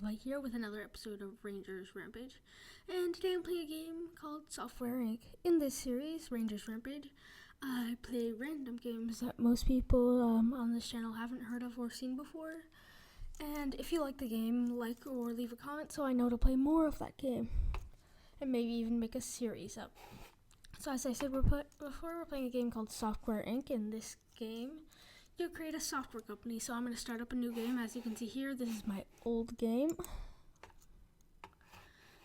Light here with another episode of Rangers Rampage, and today I'm playing a game called Software Inc. In this series, Rangers Rampage, I play random games that most people on this channel haven't heard of or seen before, and if you like the game, like or leave a comment so I know to play more of that game, and maybe even make a series up. So as I said before, we're playing a game called Software Inc. In this game, you create a software company. So I'm going to start up a new game. As you can see here, this is my old game.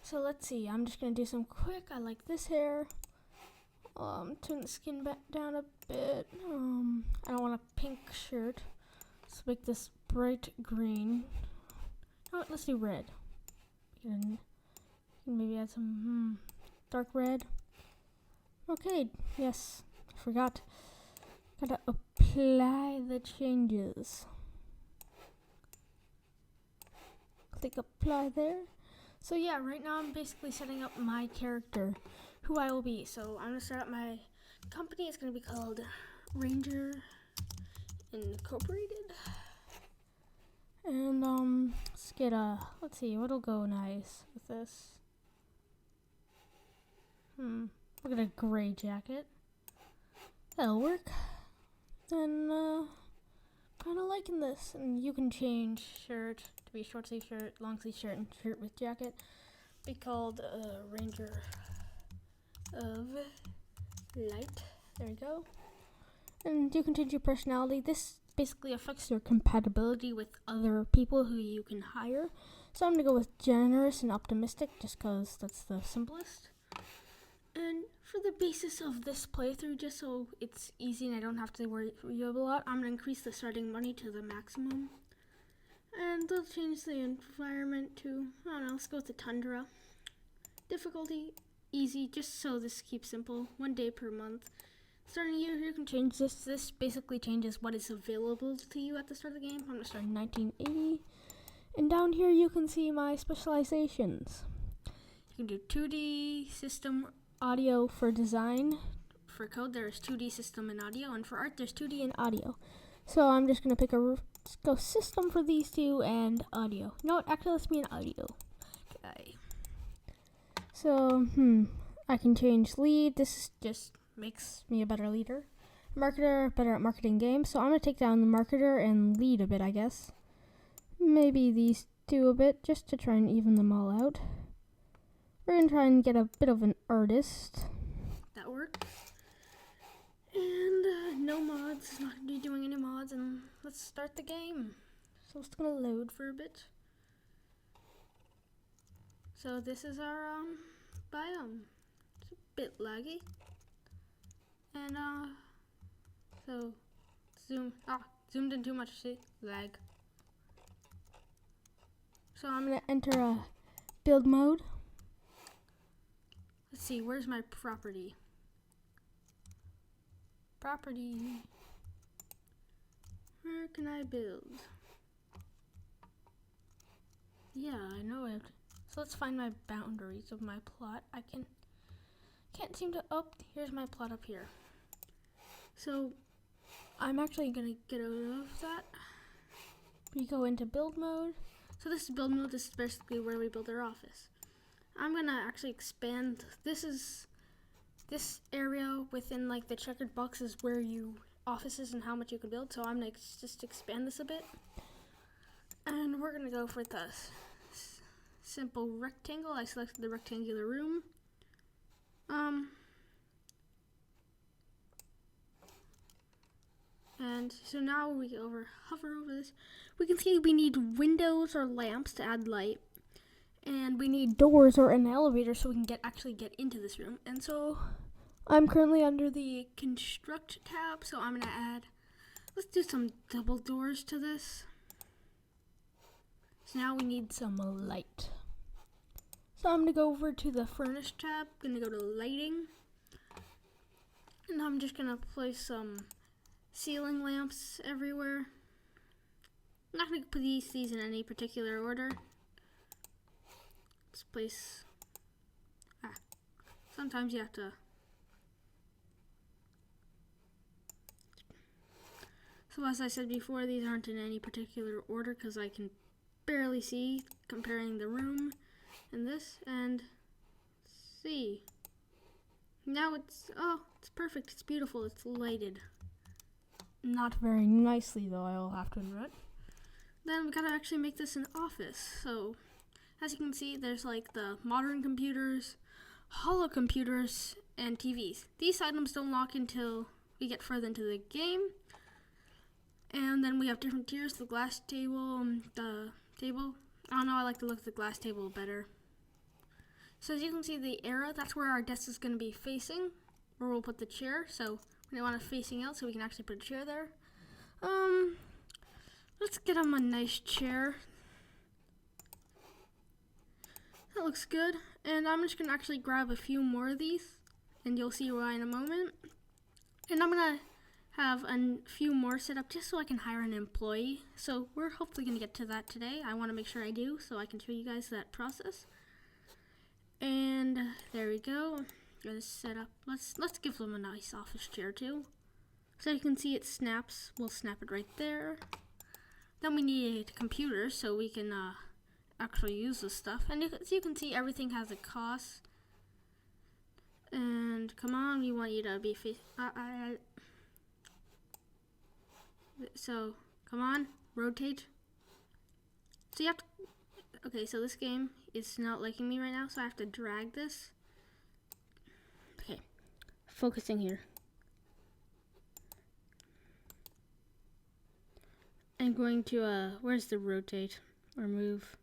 So let's see. I'm just going to do some quick. I like this hair. Turn the skin back down a bit. I don't want a pink shirt. Let's make this bright green. You know what? Let's do red. Can maybe add some dark red. Okay. Yes. I forgot. Gotta apply the changes. Click apply there. So yeah, right now I'm basically setting up my character, who I will be. So I'm gonna start up my company. It's gonna be called Ranger Incorporated. And let's get let's see, what'll go nice with this. Look at a gray jacket. That'll work. Then, kind of liking this. And you can change shirt to be a short sleeve shirt, long sleeve shirt, and shirt with jacket. Be called Ranger of Light. There we go. And you can change your personality. This basically affects your compatibility with other people who you can hire. So I'm going to go with generous and optimistic just because that's the simplest. And for the basis of this playthrough, just so it's easy and I don't have to worry a lot, I'm going to increase the starting money to the maximum. And they'll change the environment to, I don't know, let's go with the Tundra. Difficulty, easy, just so this keeps simple, 1 day per month. Starting year, you can change this. This basically changes what is available to you at the start of the game. I'm going to start in 1980. And down here you can see my specializations. You can do 2D, system, audio for design. For code, there's 2D, system, and audio. And for art, there's 2D and audio. So I'm just going to pick let's go system for these two and audio. You know what? Actually, let's be an audio. Okay. So, I can change lead. This just makes me a better leader. Marketer, better at marketing games. So I'm going to take down the marketer and lead a bit, I guess. Maybe these two a bit, just to try and even them all out. We're going to try and get a bit of an artist. That worked. And no mods. Not going to be doing any mods. And let's start the game. So it's going to load for a bit. So this is our biome. It's a bit laggy. And so zoomed in too much, see? Lag. So I'm going to enter a build mode. Let's see, where's my property? Property. Where can I build? Yeah, I know it. So let's find my boundaries of my plot. I can't seem to here's my plot up here. So I'm actually gonna get out of that. We go into build mode. So this is build mode. This is basically where we build our office. I'm gonna actually expand. This area within like the checkered box is where offices and how much you can build. So I'm gonna just expand this a bit, and we're gonna go for the simple rectangle. I selected the rectangular room. And so now we hover over this. We can see we need windows or lamps to add light. And we need doors or an elevator so we can actually get into this room. And so I'm currently under the construct tab. So I'm going to let's do some double doors to this. So now we need some light. So I'm going to go over to the furnish tab. Going to go to lighting. And I'm just going to place some ceiling lamps everywhere. I'm not going to put these in any particular order. Let's place. Sometimes you have to. So as I said before, these aren't in any particular order because I can barely see comparing the room and this, and see. Now it's perfect. It's beautiful. It's lighted. Not very nicely though, I'll have to admit. Then we gotta actually make this an office. So as you can see, there's like the modern computers, holo computers, and TVs. These items don't lock until we get further into the game. And then we have different tiers, the glass table, the table. I don't know, I like to look at the glass table better. So as you can see, the arrow, that's where our desk is going to be facing, where we'll put the chair. So we want it facing out so we can actually put a chair there. Let's get him a nice chair. That looks good. And I'm just going to actually grab a few more of these, and you'll see why in a moment. And I'm going to have a few more set up just so I can hire an employee. So we're hopefully going to get to that today. I want to make sure I do so I can show you guys that process. And there we go. Got it set up. Let's give them a nice office chair too. So you can see it snaps. We'll snap it right there. Then we need a computer so we can actually use this stuff. And as you can see, everything has a cost. And come on, we want you to be so come on, rotate. So you have to. Okay, so this game is not liking me right now, so I have to drag this. Okay, focusing here. I'm going to, where's the rotate or move?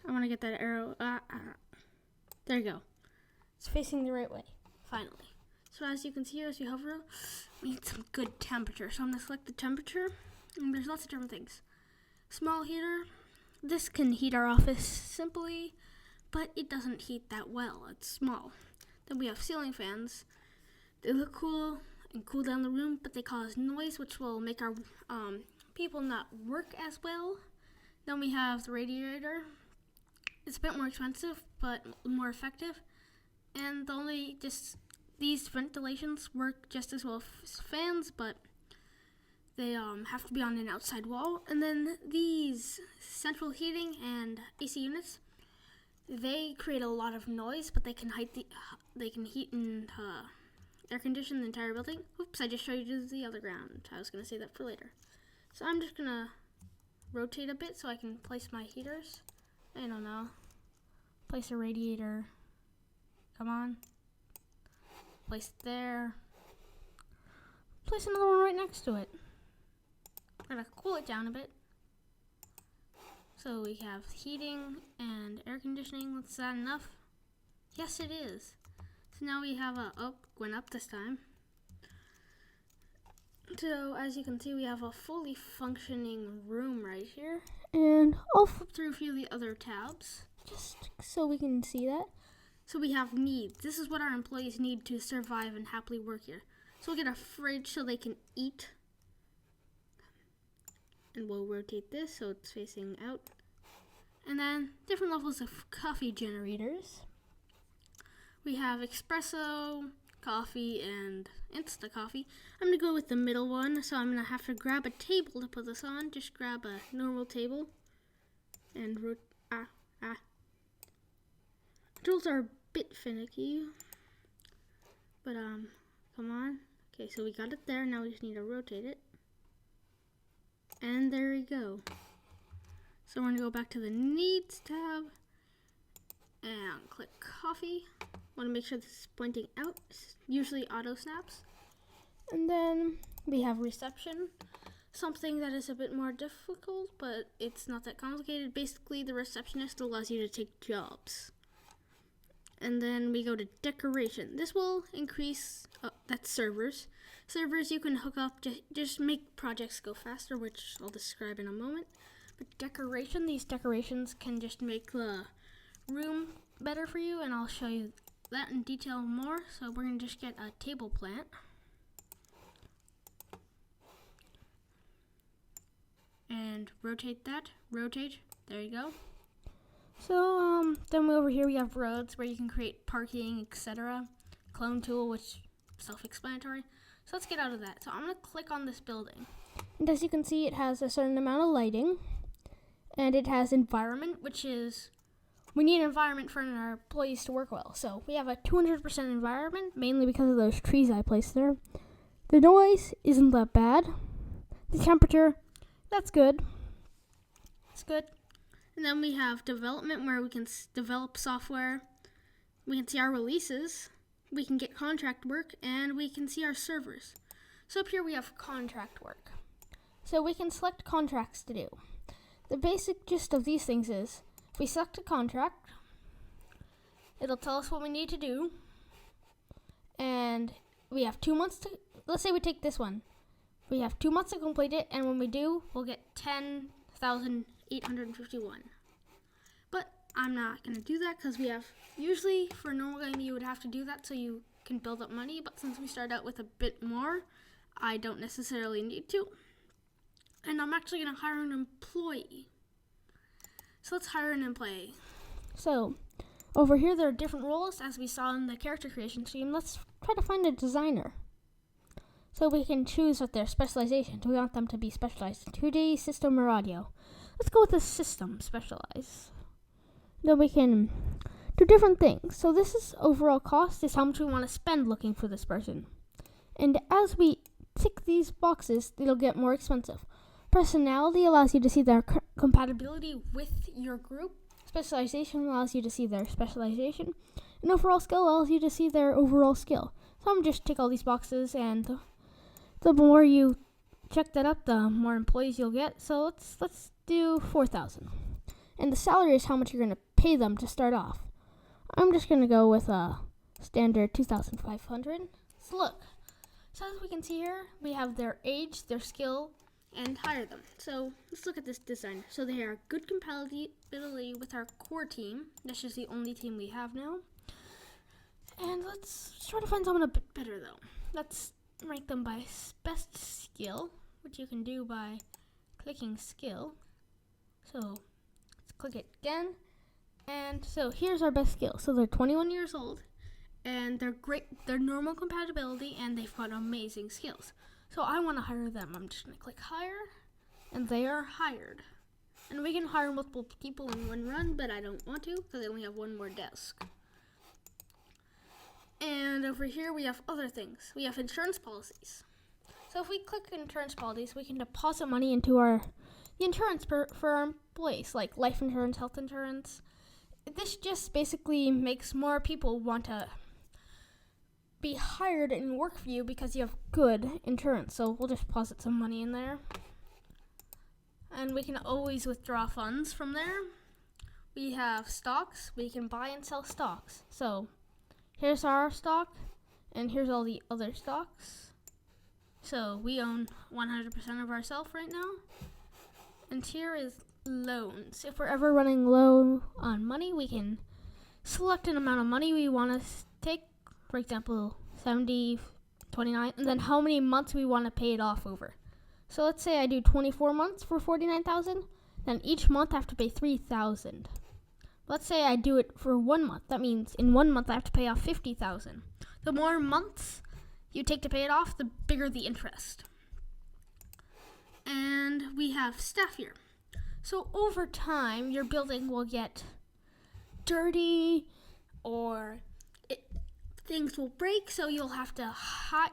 I want to get that arrow. There you go. It's facing the right way, finally. So as you can see here, as you hover, we need some good temperature. So I'm going to select the temperature, and there's lots of different things. Small heater. This can heat our office simply, but it doesn't heat that well. It's small. Then we have ceiling fans. They look cool and cool down the room, but they cause noise, which will make our people not work as well. Then we have the radiator. It's a bit more expensive, but more effective. And these ventilations work just as well as fans, but they have to be on an outside wall. And then these central heating and AC units, they create a lot of noise, but they can heat and air condition the entire building. Oops, I just showed you the other ground. I was gonna say that for later. So I'm just gonna rotate a bit so I can place my heaters. I don't know. Place a radiator. Come on. Place it there. Place another one right next to it. We're gonna cool it down a bit. So we have heating and air conditioning. Is that enough? Yes, it is. So now we have went up this time. So as you can see, we have a fully functioning room right here. And I'll flip through a few of the other tabs, just so we can see that. So we have needs. This is what our employees need to survive and happily work here. So we'll get a fridge so they can eat. And we'll rotate this so it's facing out. And then different levels of coffee generators. We have espresso, coffee, and Insta coffee. I'm going to go with the middle one, so I'm going to have to grab a table to put this on. Just grab a normal table. And controls are a bit finicky. But, come on. Okay, so we got it there. Now we just need to rotate it. And there we go. So we're going to go back to the Needs tab. And click Coffee. Want to make sure this is pointing out. It's usually auto snaps. And then we have Reception. Something that is a bit more difficult, but it's not that complicated. Basically, the receptionist allows you to take jobs. And then we go to Decoration. This will increase, that's servers. Servers you can hook up to just make projects go faster, which I'll describe in a moment. But Decoration, these decorations can just make the room better for you, and I'll show you that in detail more. So we're going to just get a table plant. And rotate that, rotate, there you go. So then over here we have roads where you can create parking, etc. Clone tool, which is self-explanatory. So let's get out of that. So I'm going to click on this building. And as you can see, it has a certain amount of lighting. And it has environment, which is, we need an environment for our employees to work well. So we have a 200% environment, mainly because of those trees I placed there. The noise isn't that bad. The temperature, that's good. It's good. And then we have development, where we can develop software. We can see our releases. We can get contract work, and we can see our servers. So up here we have contract work. So we can select contracts to do. The basic gist of these things is, if we select a contract, it'll tell us what we need to do. And we have 2 months to, let's say we take this one. We have 2 months to complete it, and when we do, we'll get 10,851. But I'm not going to do that because we have, usually for a normal game you would have to do that so you can build up money, but since we start out with a bit more, I don't necessarily need to. And I'm actually going to hire an employee. So let's hire an employee. So over here there are different roles as we saw in the character creation stream. Let's try to find a designer. So we can choose what their specialization. Do we want them to be specialized in 2D, system, or audio? Let's go with the system specialize. Then we can do different things. So this is overall cost, is how much we want to spend looking for this person. And as we tick these boxes, it'll get more expensive. Personality allows you to see their compatibility with your group. Specialization allows you to see their specialization. And overall skill allows you to see their overall skill. So I'm just tick all these boxes, and the more you check that up, the more employees you'll get. So let's do 4,000. And the salary is how much you're going to pay them to start off. I'm just going to go with a standard 2,500. So look. So as we can see here, we have their age, their skill, and hire them. So let's look at this designer. So they are good compatibility with our core team. That's just the only team we have now. And let's try to find someone a bit better though. Let's rank them by best skill, which you can do by clicking skill. So let's click it again. And so here's our best skill. So they're 21 years old. And they're great, they're normal compatibility, and they've got amazing skills. So I want to hire them. I'm just going to click hire, and they are hired. And we can hire multiple people in one run, but I don't want to because I only have one more desk. And over here we have other things. We have insurance policies. So if we click insurance policies, we can deposit money into the insurance for our employees, like life insurance, health insurance. This just basically makes more people want to be hired and work for you because you have good insurance. So we'll just deposit some money in there. And we can always withdraw funds from there. We have stocks. We can buy and sell stocks. So here's our stock, and here's all the other stocks. So we own 100% of ourselves right now. And here is loans. If we're ever running low on money, we can select an amount of money we want to take. For example, 70, 29, and then how many months we want to pay it off over. So let's say I do 24 months for 49,000, then each month I have to pay 3,000. Let's say I do it for 1 month. That means in 1 month I have to pay off 50,000. The more months you take to pay it off, the bigger the interest. And we have staff here. So over time, your building will get dirty, or things will break, so you'll have to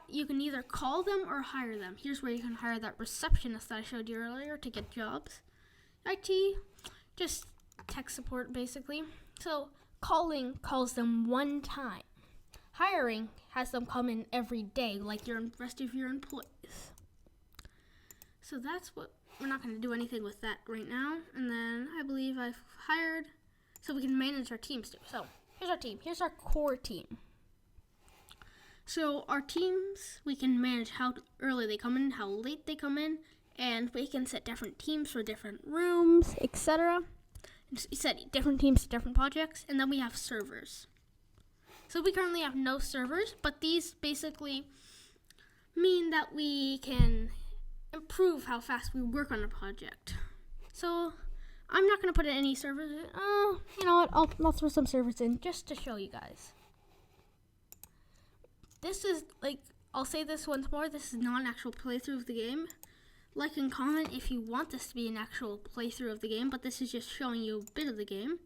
you can either call them or hire them. Here's where you can hire that receptionist that I showed you earlier to get jobs. IT, just tech support basically. So calling calls them one time. Hiring has them come in every day, like the rest of your employees. So that's what, we're not going to do anything with that right now. And then I believe I've hired, so we can manage our teams too. So here's our team. Here's our core team. So our teams, we can manage how early they come in, how late they come in, and we can set different teams for different rooms, etc. Set different teams to different projects, and then we have servers. So we currently have no servers, but these basically mean that we can improve how fast we work on a project. So I'm not going to put in any servers. You know what? I'll throw some servers in just to show you guys. This is like I'll say this once more, this is not an actual playthrough of the game. Like and comment if you want this to be an actual playthrough of the game, but this is just showing you a bit of the game.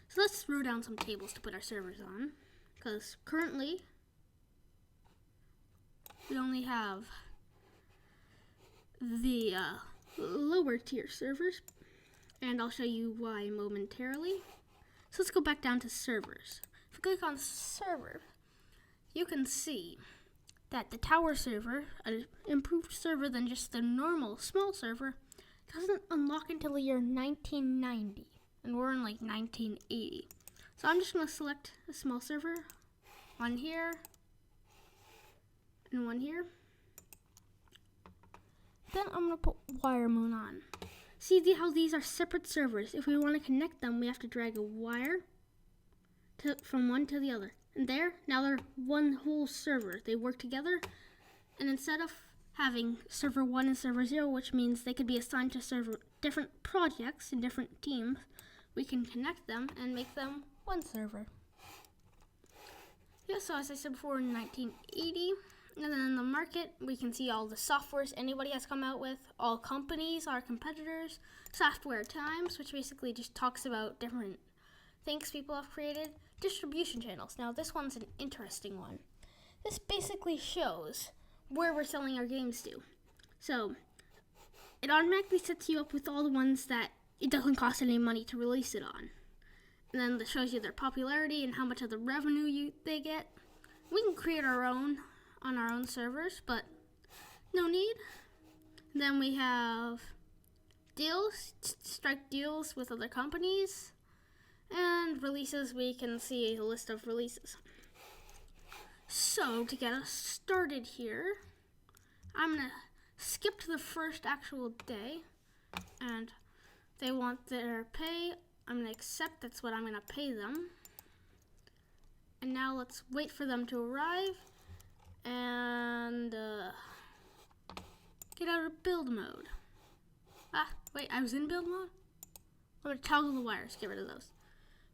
So let's throw down some tables to put our servers on, because currently we only have the lower tier servers, and I'll show you why momentarily. So let's go back down to servers. If you click on server, you can see that the tower server, an improved server than just the normal small server, doesn't unlock until the year 1990, and we're in like 1980. So I'm just going to select a small server, one here, and one here. Then I'm going to put wire moon on. See how these are separate servers. If we want to connect them, we have to drag a wire from one to the other. And there, now they're one whole server. They work together, and instead of having server 1 and server 0, which means they could be assigned to different projects in different teams, we can connect them and make them one server. Yeah, so as I said before, in 1980, and then in the market, we can see all the softwares anybody has come out with, all companies, our competitors, software times, which basically just talks about different things people have created, distribution channels. Now this one's an interesting one. This basically shows where we're selling our games to. So it automatically sets you up with all the ones that it doesn't cost any money to release it on. And then it shows you their popularity and how much of the revenue they get. We can create our own on our own servers, but no need. Then we have deals, strike deals with other companies, and releases. We can see a list of releases. So to get us started here, I'm gonna skip to the first actual day, and they want their pay. I'm gonna accept, that's what I'm gonna pay them. And now let's wait for them to arrive and get out of build mode. Wait, I was in build mode? I'm gonna toggle the wires, get rid of those.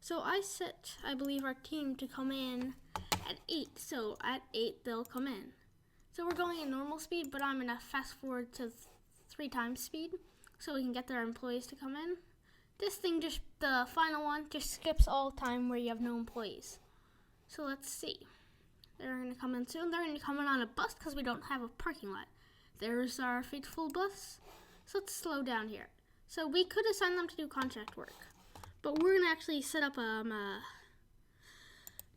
So I set, I believe, our team to come in at 8. So at 8, they'll come in. So we're going at normal speed, but I'm gonna fast forward to 3 times speed so we can get their employees to come in. This thing just, the final one, just skips all time where you have no employees. So let's see. They're gonna come in soon. They're gonna come in on a bus because we don't have a parking lot. There's our faithful bus. So let's slow down here. So we could assign them to do contract work, but we're gonna actually set up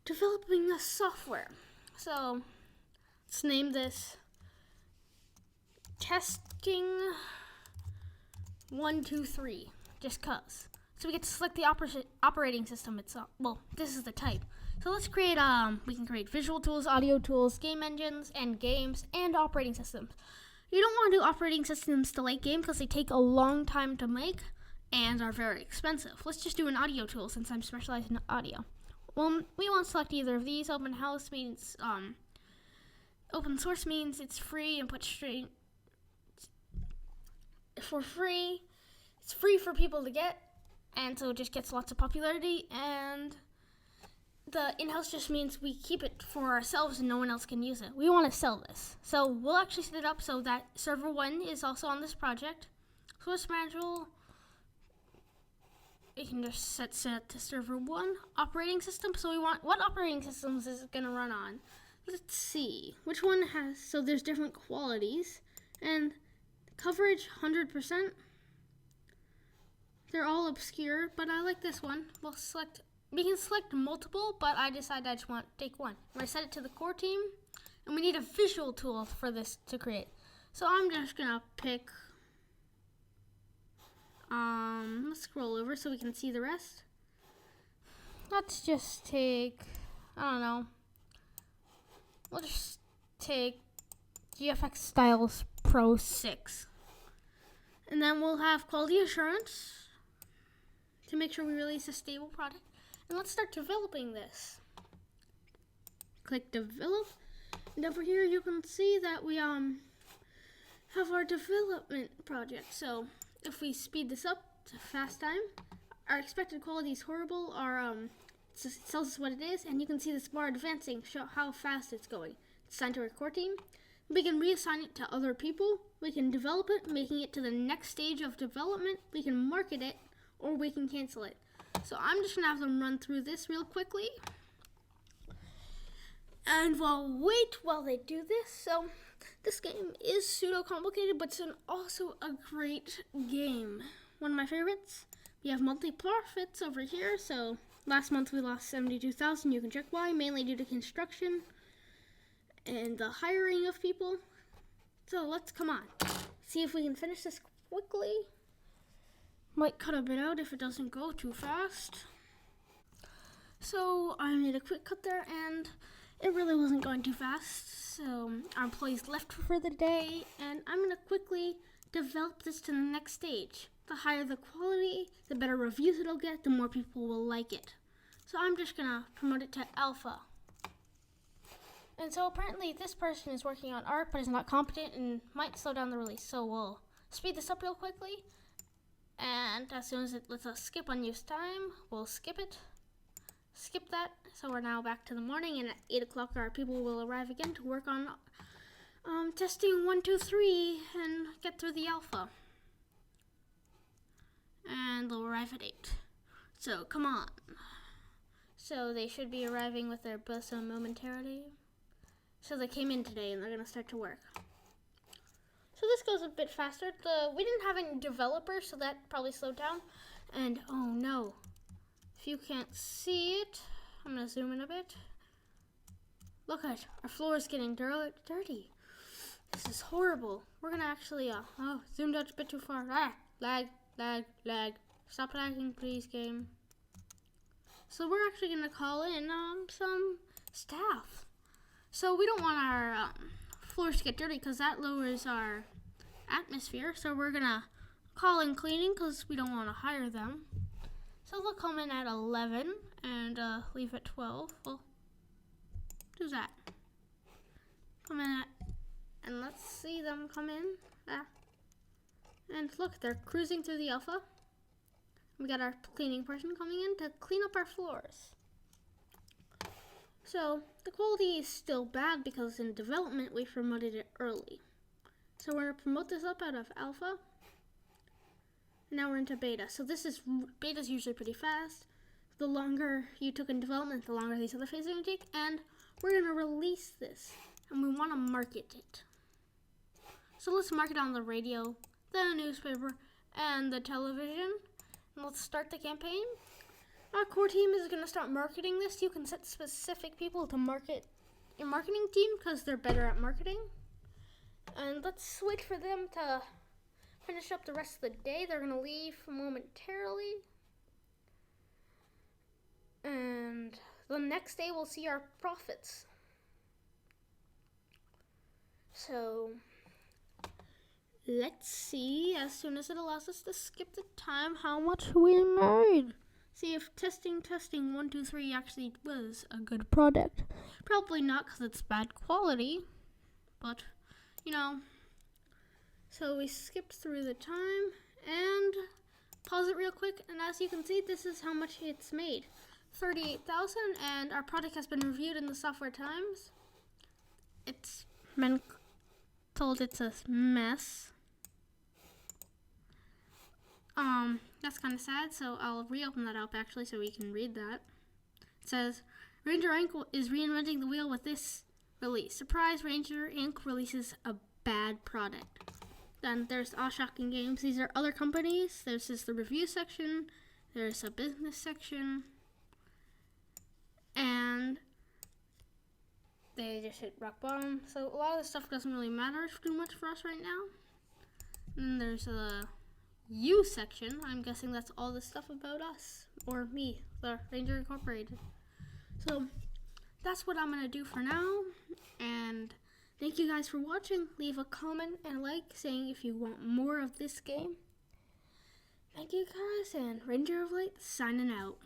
developing the software. So let's name this testing 1, 2, 3, just cause. So we get to select the operating system itself. Well, this is the type. So let's create, we can create visual tools, audio tools, game engines, and games, and operating systems. You don't want to do operating systems to late game because they take a long time to make and are very expensive. Let's just do an audio tool since I'm specialized in audio. Well, we won't select either of these. Open house means, open source means it's free and put straight for free. It's free for people to get, and so it just gets lots of popularity. And the in-house just means we keep it for ourselves and no one else can use it. We want to sell this. So we'll actually set it up so that server 1 is also on this project. Source module, we can just set to server 1. Operating system, so we want, what operating systems is it going to run on? Let's see. Which one has, so there's different qualities. And coverage, 100%. They're all obscure, but I like this one. We can select multiple, but I decided I just want to take one. I'm going to set it to the core team, and we need a visual tool for this to create. So I'm just going to pick, let's scroll over so we can see the rest. Let's just take, I don't know, we'll just take GFX Styles Pro 6. And then we'll have quality assurance to make sure we release a stable product. And let's start developing this. Click develop. And over here you can see that we have our development project. So if we speed this up to fast time, our expected quality is horrible. It tells us what it is, and you can see this bar advancing, show how fast it's going. It's assigned to our core team. We can reassign it to other people. We can develop it, making it to the next stage of development. We can market it, or we can cancel it. So I'm just gonna have them run through this real quickly. And we'll wait while they do this. So this game is pseudo complicated, but it's also a great game. One of my favorites. We have monthly profits over here. So last month we lost 72,000. You can check why, mainly due to construction and the hiring of people. So let's come on, see if we can finish this quickly. Might cut a bit out if it doesn't go too fast. So I made a quick cut there, and it really wasn't going too fast. So our employees left for the day, and I'm gonna quickly develop this to the next stage. The higher the quality, the better reviews it'll get, the more people will like it. So I'm just gonna promote it to alpha. And so apparently this person is working on art but is not competent and might slow down the release. So we'll speed this up real quickly. And as soon as it lets us skip unused time, we'll skip it. Skip that. So we're now back to the morning, and at 8 o'clock our people will arrive again to work on testing 1, 2, 3 and get through the alpha. And they'll arrive at 8. So come on. So they should be arriving with their bosom momentarily. So they came in today and they're gonna start to work. So this goes a bit faster. We didn't have any developers, so that probably slowed down. And oh no, if you can't see it, I'm gonna zoom in a bit. Look at our floor is getting dirty. This is horrible. We're gonna actually zoomed out a bit too far. Lag. Stop lagging, please, game. So we're actually gonna call in some staff. So we don't want our floors to get dirty because that lowers our atmosphere. So we're gonna call in cleaning because we don't want to hire them. So they'll come in at 11 and leave at 12. Well, do that. Come in and let's see them come in. And look, they're cruising through the alpha. We got our cleaning person coming in to clean up our floors. So the quality is still bad because in development we promoted it early. So we're going to promote this up out of alpha. Now we're into beta. So beta's usually pretty fast. The longer you took in development, the longer these other phases are going to take. And we're going to release this. And we want to market it. So let's market on the radio, the newspaper, and the television. And let's start the campaign. Our core team is going to start marketing this. You can set specific people to market your marketing team because they're better at marketing. And let's wait for them to finish up the rest of the day. They're going to leave momentarily. And the next day we'll see our profits. So let's see, as soon as it allows us to skip the time, how much we made. See if testing 1, 2, 3 actually was a good product. Probably not because it's bad quality, but you know. So we skipped through the time and pause it real quick, and as you can see, this is how much it's made. 38,000, and our product has been reviewed in the Software Times. It's been told it's a mess. That's kind of sad, so I'll reopen that up actually so we can read that. It says, Ranger Inc. is reinventing the wheel with this release. Surprise, Ranger Inc. releases a bad product. Then there's All Shocking Games. These are other companies. This is the review section. There's a business section. And they just hit rock bottom. So a lot of this stuff doesn't really matter too much for us right now. And then there's a U section. I'm guessing that's all the stuff about us, or me, the Ranger Incorporated. So that's what I'm going to do for now. And thank you guys for watching. Leave a comment and a like saying if you want more of this game. Thank you guys, and Ranger of Light signing out.